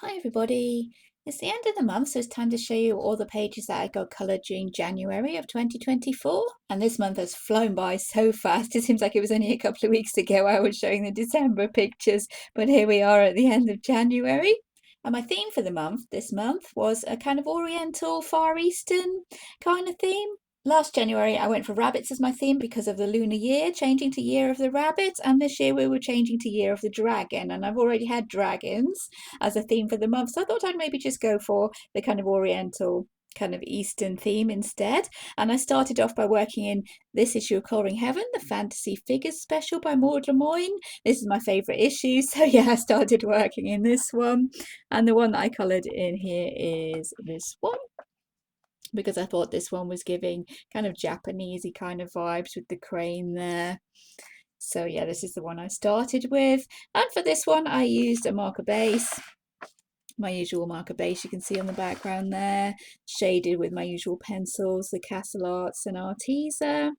Hi everybody, it's the end of the month, so it's time to show you all the pages that I got coloured during January of 2024. And this month has flown by so fast, it seems like it was only a couple of weeks ago I was showing the December pictures, but here we are at the end of January. And my theme for this month was a kind of Oriental, Far Eastern kind of theme. Last January, I went for rabbits as my theme because of the lunar year, changing to Year of the Rabbit, and this year we were changing to Year of the Dragon, and I've already had dragons as a theme for the month, so I thought I'd maybe just go for the kind of Oriental, kind of Eastern theme instead. And I started off by working in this issue of Colouring Heaven, the Fantasy Figures special by Maud Lemoine. This is my favourite issue, so yeah, I started working in this one. And the one that I coloured in here is this one, because I thought this one was giving kind of Japanesey kind of vibes with the crane there. So yeah, this is the one I started with. And for this one, I used a marker base, my usual marker base you can see on the background there, shaded with my usual pencils, the Castle Arts and Arteza.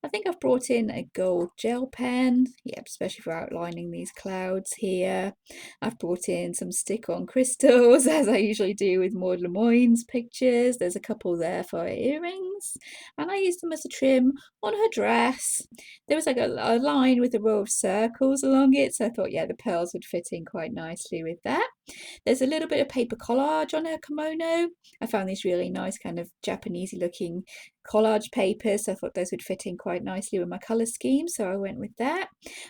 I think I've brought in a gold gel pen, yeah, especially for outlining these clouds here. I've brought in some stick-on crystals, as I usually do with Maud Lemoine's pictures. There's a couple there for her earrings, and I used them as a trim on her dress. There was like a line with a row of circles along it, so I thought, yeah, the pearls would fit in quite nicely with that. There's a little bit of paper collage on her kimono. I found these really nice kind of Japanesey looking collage papers, so I thought those would fit in quite nicely with my colour scheme, so I went with that.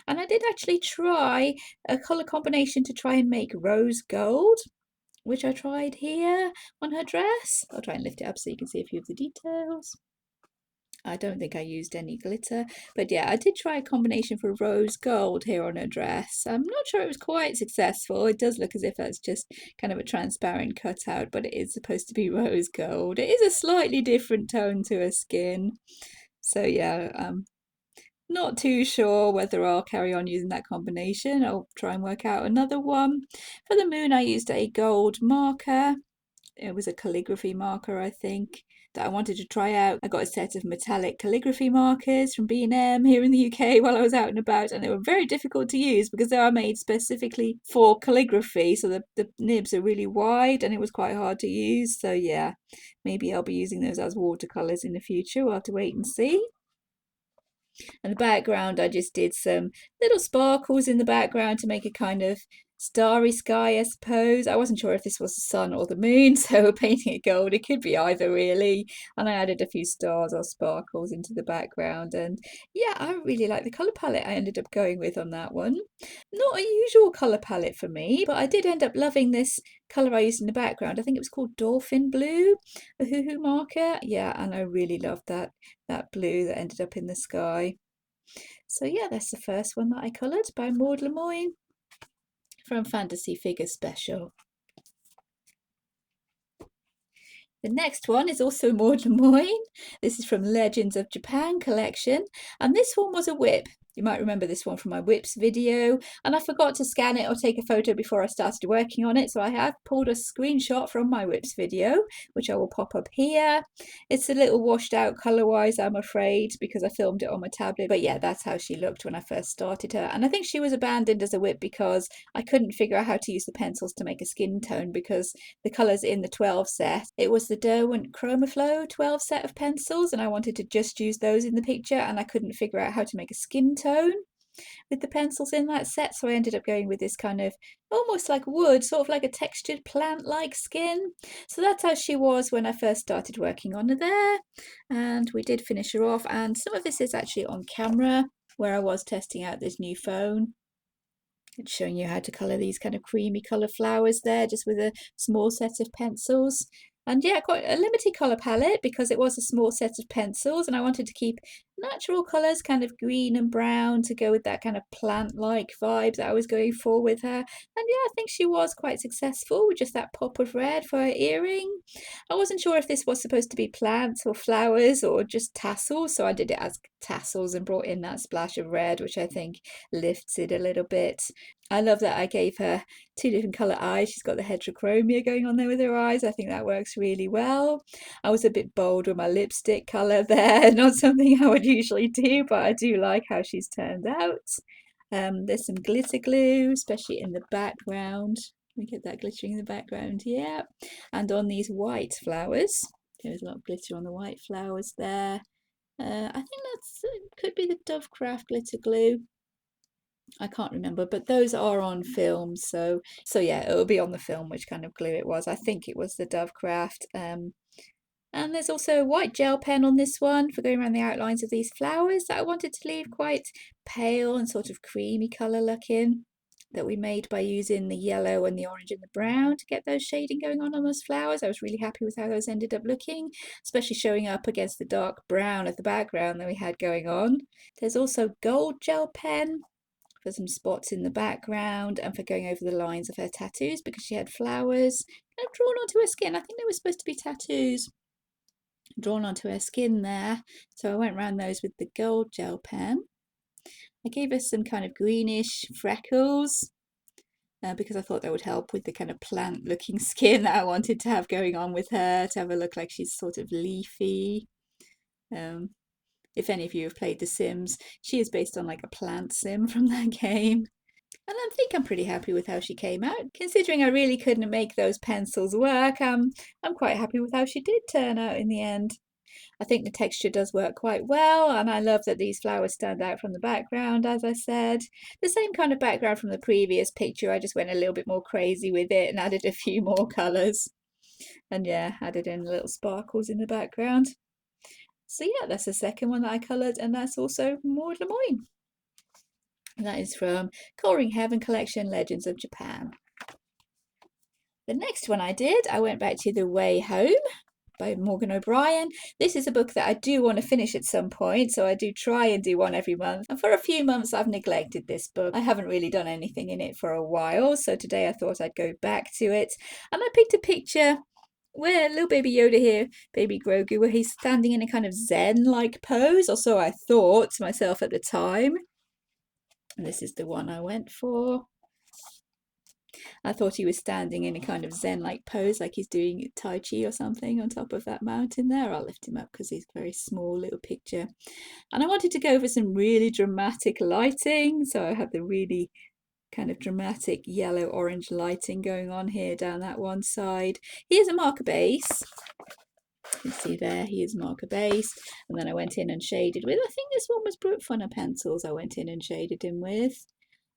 And I did actually try a colour combination to try and make rose gold, which I tried here on her dress. I'll try and lift it up so you can see a few of the details. I don't think I used any glitter, but yeah, I did try a combination for rose gold here on her dress. I'm not sure it was quite successful. It does look as if that's just kind of a transparent cutout, but it is supposed to be rose gold. It is a slightly different tone to her skin. So yeah, not too sure whether I'll carry on using that combination. I'll try and work out another one. For the moon, I used a gold marker. It was a calligraphy marker, I think, that I wanted to try out. I got a set of metallic calligraphy markers from B&M here in the UK while I was out and about, and they were very difficult to use because they are made specifically for calligraphy, so the nibs are really wide and it was quite hard to use. So yeah, maybe I'll be using those as watercolours in the future. We'll have to wait and see. And the background, I just did some little sparkles in the background to make a kind of starry sky, I suppose. I wasn't sure if this was the sun or the moon, so we're painting it gold. It could be either, really. And I added a few stars or sparkles into the background. And yeah, I really like the colour palette I ended up going with on that one. Not a usual colour palette for me, but I did end up loving this colour I used in the background. I think it was called Dolphin Blue, a hoo-hoo marker. Yeah, and I really loved that blue that ended up in the sky. So yeah, that's the first one that I coloured by Maud Lemoine from Fantasy Figure Special. The next one is also Maud Lemoine. This is from Legends of Japan collection, and this one was a WIP. You might remember this one from my WIPs video, and I forgot to scan it or take a photo before I started working on it, so I have pulled a screenshot from my WIPs video, which I will pop up here. It's a little washed out colour-wise, I'm afraid, because I filmed it on my tablet, but yeah, that's how she looked when I first started her, and I think she was abandoned as a WIP because I couldn't figure out how to use the pencils to make a skin tone because the colours in the 12 set, it was the Derwent Chromaflow 12 set of pencils, and I wanted to just use those in the picture, and I couldn't figure out how to make a skin tone with the pencils in that set, so I ended up going with this kind of almost like wood, sort of like a textured plant-like skin. So that's how she was when I first started working on her there, and we did finish her off, and some of this is actually on camera where I was testing out this new phone. It's showing you how to colour these kind of creamy colour flowers there, just with a small set of pencils. And yeah, quite a limited colour palette because it was a small set of pencils and I wanted to keep natural colours, kind of green and brown, to go with that kind of plant-like vibe that I was going for with her. And yeah, I think she was quite successful with just that pop of red for her earring. I wasn't sure if this was supposed to be plants or flowers or just tassels, so I did it as tassels and brought in that splash of red, which I think lifts it a little bit. I love that I gave her two different colour eyes. She's got the heterochromia going on there with her eyes. I think that works really well. I was a bit bold with my lipstick colour there. Not something I would usually do, but I do like how she's turned out. There's some glitter glue, especially in the background. We get that glittering in the background, yeah. And on these white flowers, there's a lot of glitter on the white flowers there. I think that's could be the Dovecraft glitter glue. I can't remember, but those are on film, so yeah, it'll be on the film which kind of glue it was. I think it was the Dovecraft. And there's also a white gel pen on this one for going around the outlines of these flowers that I wanted to leave quite pale and sort of creamy colour looking, that we made by using the yellow and the orange and the brown to get those shading going on those flowers. I was really happy with how those ended up looking, especially showing up against the dark brown of the background that we had going on. There's also gold gel pen for some spots in the background and for going over the lines of her tattoos because she had flowers kind of drawn onto her skin. I think they were supposed to be tattoos drawn onto her skin there. So I went around those with the gold gel pen. I gave her some kind of greenish freckles because I thought that would help with the kind of plant looking skin that I wanted to have going on with her, to have her look like she's sort of leafy. If any of you have played The Sims, she is based on like a plant sim from that game. And I think I'm pretty happy with how she came out. Considering I really couldn't make those pencils work, I'm quite happy with how she did turn out in the end. I think the texture does work quite well, and I love that these flowers stand out from the background, as I said. The same kind of background from the previous picture, I just went a little bit more crazy with it and added a few more colours. And yeah, added in little sparkles in the background. So yeah, that's the second one that I coloured, and that's also Maud Lemoine. That is from Colouring Heaven Collection, Legends of Japan. The next one I did, I went back to The Way Home by Morgan O'Brien. This is a book that I do want to finish at some point, so I do try and do one every month. And for a few months I've neglected this book. I haven't really done anything in it for a while, so today I thought I'd go back to it. And I picked a picture where little baby Yoda here, baby Grogu, where he's standing in a kind of Zen-like pose, or so I thought to myself at the time. And this is the one I went for. I thought he was standing in a kind of Zen-like pose, like he's doing Tai Chi or something on top of that mountain there. I'll lift him up because he's a very small little picture. And I wanted to go for some really dramatic lighting. So I have the really kind of dramatic yellow-orange lighting going on here down that one side. He is a marker base. You can see there, he is marker based. And then I went in and shaded with, I think this one was Brook Funner pencils I went in and shaded him with.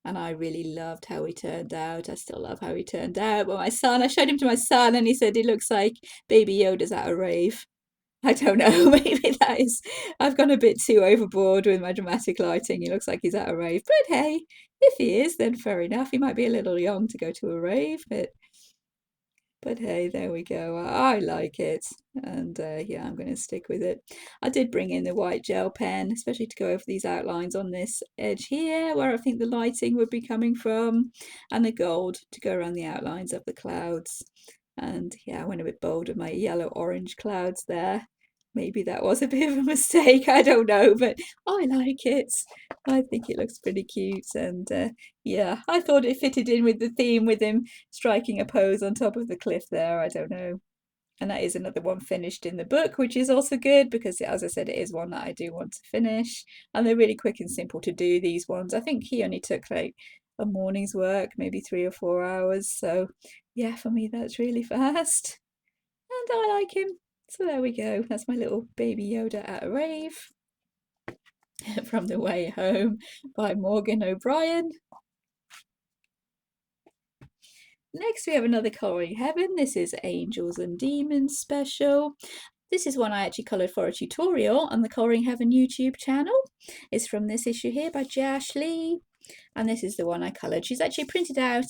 And I really loved how he turned out. I still love how he turned out. But I showed him to my son and he said he looks like Baby Yoda's at a rave. I don't know, maybe that is, I've gone a bit too overboard with my dramatic lighting. He looks like he's at a rave. But hey, if he is, then fair enough. He might be a little young to go to a rave, but hey, there we go. I like it. And yeah, I'm going to stick with it. I did bring in the white gel pen, especially to go over these outlines on this edge here, where I think the lighting would be coming from, and the gold to go around the outlines of the clouds. And yeah, I went a bit bold with my yellow-orange clouds there. Maybe that was a bit of a mistake, I don't know, but I like it. I think it looks pretty cute, and yeah, I thought it fitted in with the theme with him striking a pose on top of the cliff there. I don't know. And that is another one finished in the book, which is also good because, as I said, it is one that I do want to finish. And they're really quick and simple to do, these ones. I think he only took like a morning's work, maybe 3 or 4 hours. So yeah, for me, that's really fast. And I like him. So there we go. That's my little baby Yoda at a rave from The Way Home by Morgan O'Brien. Next we have another Colouring Heaven. This is Angels and Demons special. This is one I actually coloured for a tutorial on the Colouring Heaven YouTube channel. It's from this issue here by Jash Lee. And this is the one I coloured. She's actually printed out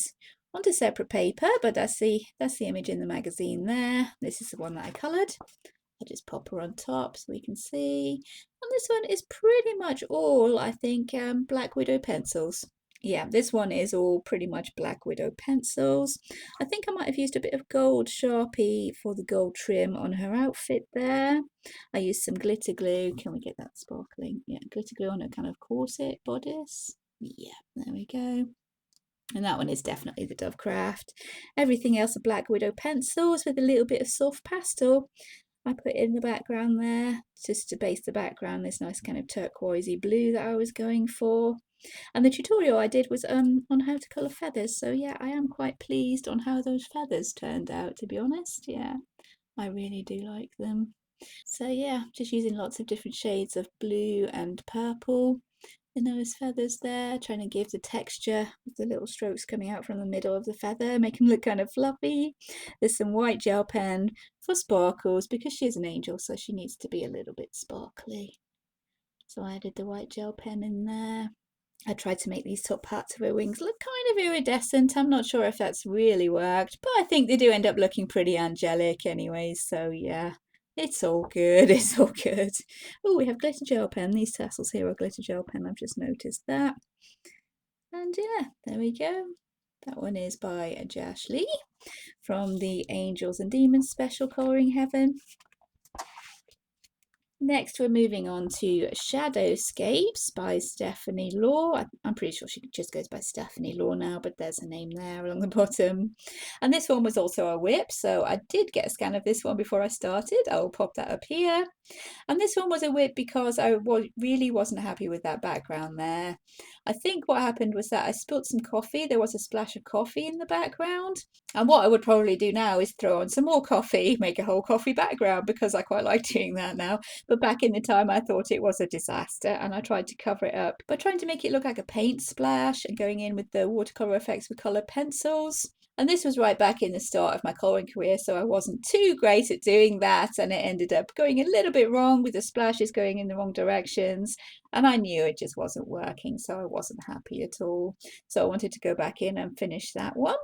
onto separate paper, but that's the image in the magazine there. This is the one that I coloured. I'll just pop her on top so we can see. And this one is pretty much all, I think, Black Widow pencils. Yeah, this one is all pretty much Black Widow pencils. I think I might have used a bit of gold Sharpie for the gold trim on her outfit there. I used some glitter glue. Can we get that sparkling? Yeah, glitter glue on a kind of corset bodice. Yeah, there we go. And that one is definitely the Dovecraft. Everything else are Black Widow pencils with a little bit of soft pastel. I put in the background there just to base the background, this nice kind of turquoisey blue that I was going for. And the tutorial I did was on how to colour feathers. So yeah, I am quite pleased on how those feathers turned out, to be honest. Yeah, I really do like them. So yeah, just using lots of different shades of blue and purple in those feathers there, trying to give the texture with the little strokes coming out from the middle of the feather, make them look kind of fluffy. There's some white gel pen for sparkles because she's an angel, so she needs to be a little bit sparkly. So I added the white gel pen in there. I tried to make these top parts of her wings look kind of iridescent. I'm not sure if that's really worked, but I think they do end up looking pretty angelic anyways, so yeah. It's all good, it's all good. Oh, we have glitter gel pen. These tassels here are glitter gel pen, I've just noticed that. And yeah, there we go. That one is by Jash from the Angels and Demons special Colouring Heaven. Next, we're moving on to Shadowscapes by Stephanie Law. I'm pretty sure she just goes by Stephanie Law now, but there's a name there along the bottom. And this one was also a WIP, so I did get a scan of this one before I started. I'll pop that up here. And this one was a WIP because I really wasn't happy with that background there. I think what happened was that I spilt some coffee. There was a splash of coffee in the background. And what I would probably do now is throw on some more coffee, make a whole coffee background because I quite like doing that now. But back in the time, I thought it was a disaster and I tried to cover it up by trying to make it look like a paint splash and going in with the watercolour effects with coloured pencils. And this was right back in the start of my colouring career, so I wasn't too great at doing that, and it ended up going a little bit wrong with the splashes going in the wrong directions, and I knew it just wasn't working, so I wasn't happy at all. So I wanted to go back in and finish that one.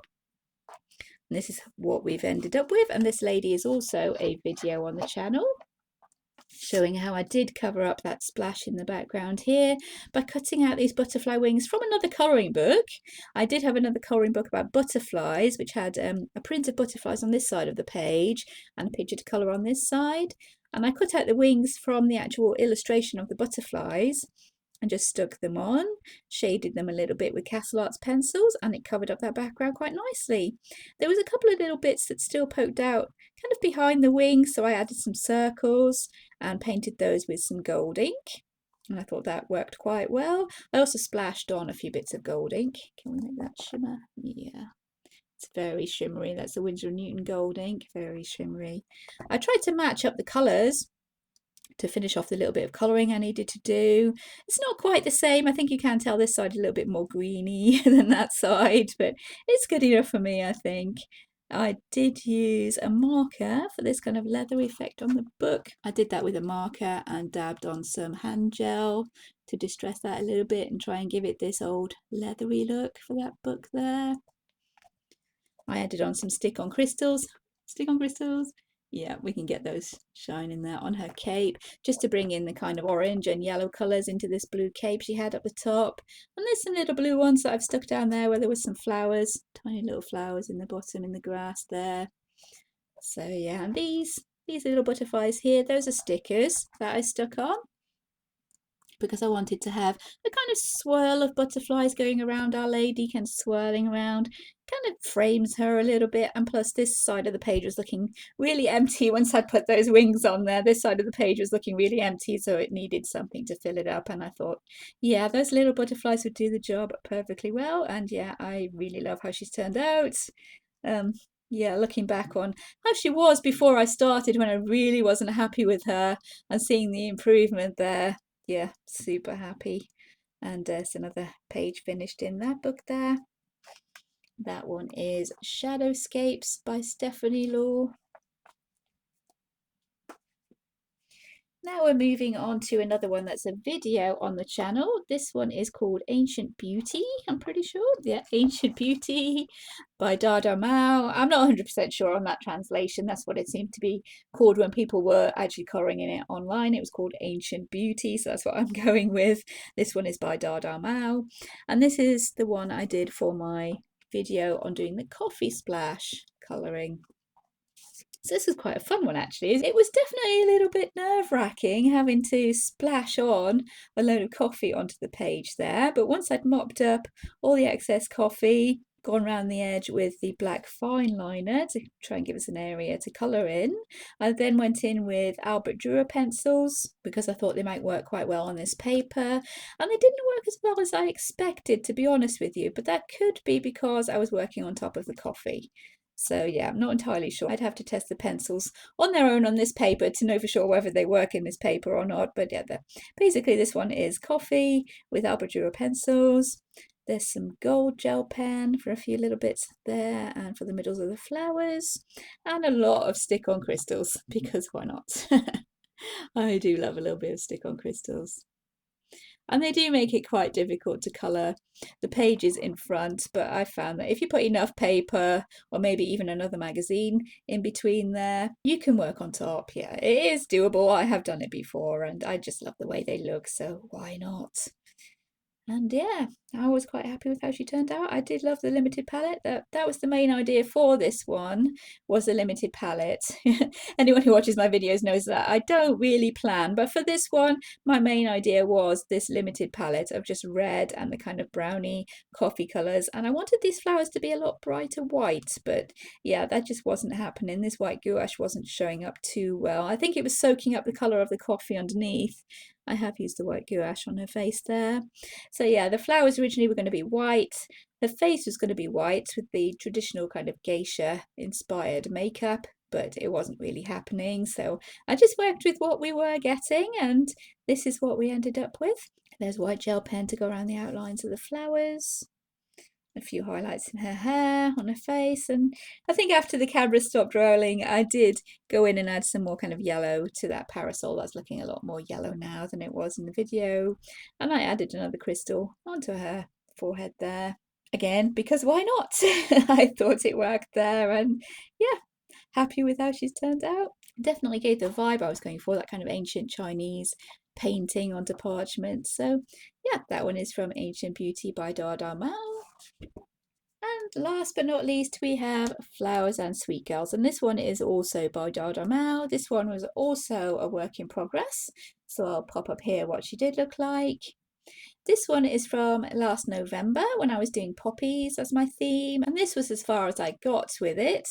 And this is what we've ended up with, and this lady is also a video on the channel showing how I did cover up that splash in the background here by cutting out these butterfly wings from another colouring book. I did have another colouring book about butterflies, which had a print of butterflies on this side of the page and a picture to colour on this side. And I cut out the wings from the actual illustration of the butterflies and just stuck them on, shaded them a little bit with Castle Arts pencils, and it covered up that background quite nicely. There was a couple of little bits that still poked out kind of behind the wings, so I added some circles and painted those with some gold ink, and I thought that worked quite well. I also splashed on a few bits of gold ink. Can we make that shimmer? Yeah, it's very shimmery. That's the Winsor & Newton gold ink, very shimmery. I tried to match up the colours to finish off the little bit of colouring I needed to do. It's not quite the same. I think you can tell this side a little bit more greeny than that side, but it's good enough for me, I think. I did use a marker for this kind of leather effect on the book. I did that with a marker and dabbed on some hand gel to distress that a little bit and try and give it this old leathery look for that book there. I added on some stick-on crystals. Stick-on crystals? Yeah, we can get those shining there on her cape, just to bring in the kind of orange and yellow colours into this blue cape she had up the top. And there's some little blue ones that I've stuck down there where there was some flowers, tiny little flowers in the bottom in the grass there. So yeah, and these little butterflies here, those are stickers that I stuck on, because I wanted to have a kind of swirl of butterflies going around Our Lady, kind of swirling around, kind of frames her a little bit. And plus this side of the page was looking really empty once I'd put those wings on there. This side of the page was looking really empty, so it needed something to fill it up, and I thought, yeah, those little butterflies would do the job perfectly well. And yeah, I really love how she's turned out. Yeah, looking back on how she was before I started, when I really wasn't happy with her, and seeing the improvement there, yeah, super happy. And there's another page finished in that book there. That one is Shadowscapes by Stephanie Law. Now we're moving on to another one that's a video on the channel. This one is called Ancient Beauty, I'm pretty sure. Yeah, Ancient Beauty by Dada Mao. I'm not 100% sure on that translation. That's what it seemed to be called when people were actually colouring in it online. It was called Ancient Beauty, so that's what I'm going with. This one is by Dada Mao. And this is the one I did for my video on doing the coffee splash colouring. So this was quite a fun one, actually. It was definitely a little bit nerve-wracking having to splash on a load of coffee onto the page there. But once I'd mopped up all the excess coffee, gone around the edge with the black fine liner to try and give us an area to colour in. I then went in with Albert Dürer pencils because I thought they might work quite well on this paper, and they didn't work as well as I expected, to be honest with you, but that could be because I was working on top of the coffee. So yeah, I'm not entirely sure. I'd have to test the pencils on their own on this paper to know for sure whether they work in this paper or not. But yeah, basically this one is coffee with Albert Dürer pencils. There's some gold gel pen for a few little bits there and for the middles of the flowers, and a lot of stick-on crystals because why not? I do love a little bit of stick-on crystals. And they do make it quite difficult to colour the pages in front, but I found that if you put enough paper or maybe even another magazine in between there, you can work on top. Yeah, it is doable. I have done it before and I just love the way they look, so why not? And yeah, I was quite happy with how she turned out. I did love the limited palette. That was the main idea for this one, was a limited palette. Anyone who watches my videos knows that I don't really plan, but for this one, my main idea was this limited palette of just red and the kind of browny coffee colours. And I wanted these flowers to be a lot brighter white, but yeah, that just wasn't happening. This white gouache wasn't showing up too well. I think it was soaking up the colour of the coffee underneath. I have used the white gouache on her face there. So yeah, the flowers originally were going to be white. Her face was going to be white with the traditional kind of geisha inspired makeup, but it wasn't really happening. So I just worked with what we were getting, and this is what we ended up with. There's white gel pen to go around the outlines of the flowers. A few highlights in her hair, on her face, and I think after the camera stopped rolling I did go in and add some more kind of yellow to that parasol. That's looking a lot more yellow now than it was in the video, and I added another crystal onto her forehead there again because why not? I thought it worked there, and yeah, happy with how she's turned out. Definitely gave the vibe I was going for, that kind of ancient Chinese painting onto parchment. So yeah, that one is from Ancient Beauty by Dada. And last but not least, we have Flowers and Sweetgirls, and this one is also by Dada Mao. This one was also a work in progress, so I'll pop up here what she did look like. This one is from last November when I was doing poppies as my theme, and this was as far as I got with it.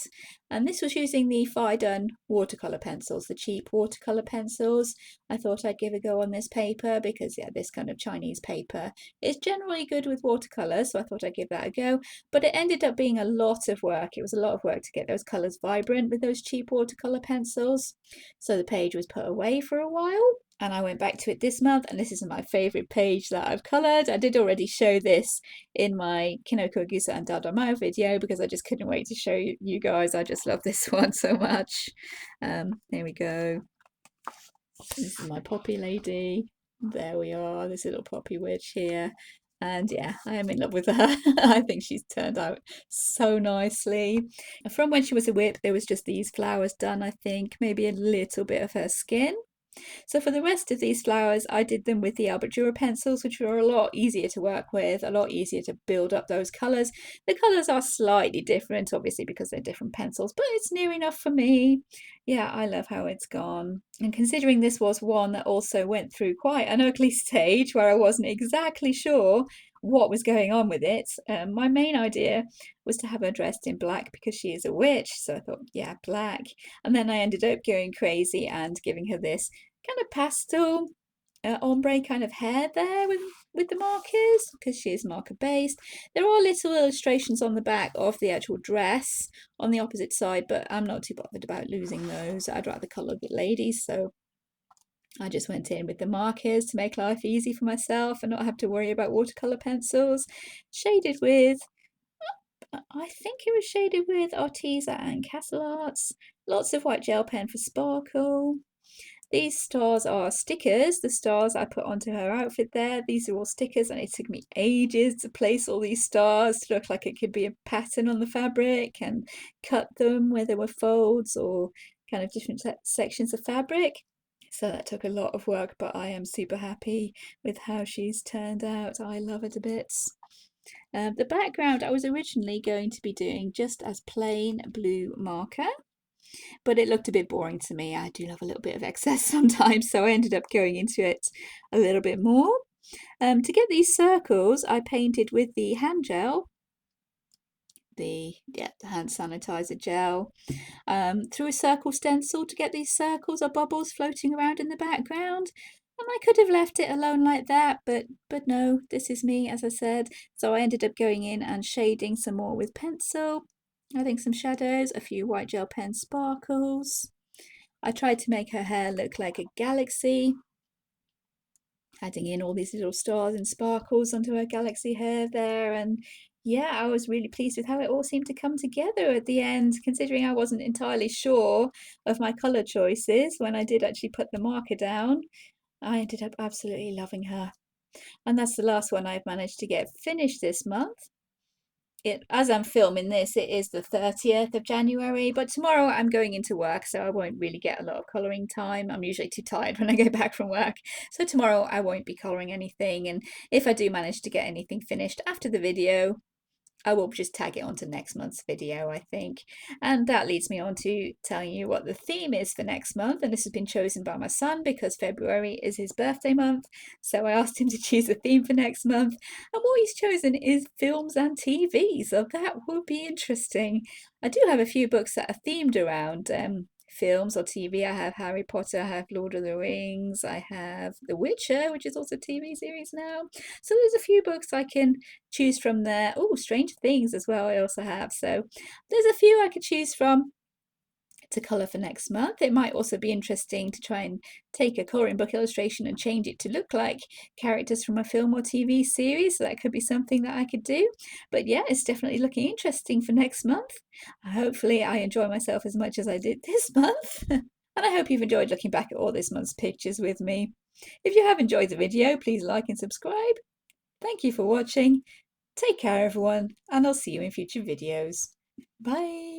And this was using the Fidon watercolour pencils, the cheap watercolour pencils. I thought I'd give a go on this paper because yeah, this kind of Chinese paper is generally good with watercolour, so I thought I'd give that a go. But it ended up being a lot of work. It was a lot of work to get those colours vibrant with those cheap watercolour pencils. So the page was put away for a while, and I went back to it this month, and this is my favourite page that I've coloured. I did already show this in my Kinoko Gusa and Dada Mao video because I just couldn't wait to show you guys. I just love this one so much. There we go. This is my poppy lady. There we are, this little poppy witch here. And yeah, I am in love with her. I think she's turned out so nicely. From when she was a WIP, there was just these flowers done, I think, maybe a little bit of her skin. So for the rest of these flowers, I did them with the Albert Dürer pencils, which were a lot easier to work with, a lot easier to build up those colours. The colours are slightly different, obviously, because they're different pencils, but it's near enough for me. Yeah, I love how it's gone. And considering this was one that also went through quite an ugly stage where I wasn't exactly sure what was going on with it, my main idea was to have her dressed in black because she is a witch, so I thought, yeah, black. And then I ended up going crazy and giving her this kind of pastel ombre kind of hair there with the markers because she is marker based. There are little illustrations on the back of the actual dress on the opposite side, but I'm not too bothered about losing those. I'd rather colour the ladies, so I just went in with the markers to make life easy for myself and not have to worry about watercolour pencils. Shaded with, I think it was shaded with Arteza and Castle Arts. Lots of white gel pen for sparkle. These stars are stickers, the stars I put onto her outfit there. These are all stickers, and it took me ages to place all these stars to look like it could be a pattern on the fabric and cut them where there were folds or kind of different sections of fabric. So that took a lot of work, but I am super happy with how she's turned out. I love it a bit. The background I was originally going to be doing just as plain blue marker, but it looked a bit boring to me. I do love a little bit of excess sometimes, so I ended up going into it a little bit more. To get these circles, I painted with the hand gel the hand sanitizer gel, through a circle stencil to get these circles or bubbles floating around in the background. And I could have left it alone like that, but no, this is me, as I said. So I ended up going in and shading some more with pencil, adding some shadows, a few white gel pen sparkles. I tried to make her hair look like a galaxy, adding in all these little stars and sparkles onto her galaxy hair there. And yeah, I was really pleased with how it all seemed to come together at the end, considering I wasn't entirely sure of my colour choices when I did actually put the marker down. I ended up absolutely loving her. And that's the last one I've managed to get finished this month. As I'm filming this, it is the 30th of January, but tomorrow I'm going into work, so I won't really get a lot of colouring time. I'm usually too tired when I go back from work, so tomorrow I won't be colouring anything. And if I do manage to get anything finished after the video, I will just tag it onto next month's video, I think. And that leads me on to telling you what the theme is for next month. And this has been chosen by my son because February is his birthday month. So I asked him to choose a theme for next month. And what he's chosen is films and TV. So that will be interesting. I do have a few books that are themed around films or TV. I have Harry Potter, I have Lord of the Rings, I have The Witcher, which is also a TV series now. So there's a few books I can choose from there. Oh, Stranger Things as well, I also have. So there's a few I could choose from to colour for next month. It might also be interesting to try and take a colouring book illustration and change it to look like characters from a film or TV series. So that could be something that I could do. But yeah, it's definitely looking interesting for next month. Hopefully I enjoy myself as much as I did this month. And I hope you've enjoyed looking back at all this month's pictures with me. If you have enjoyed the video, please like and subscribe. Thank you for watching. Take care everyone, and I'll see you in future videos. Bye!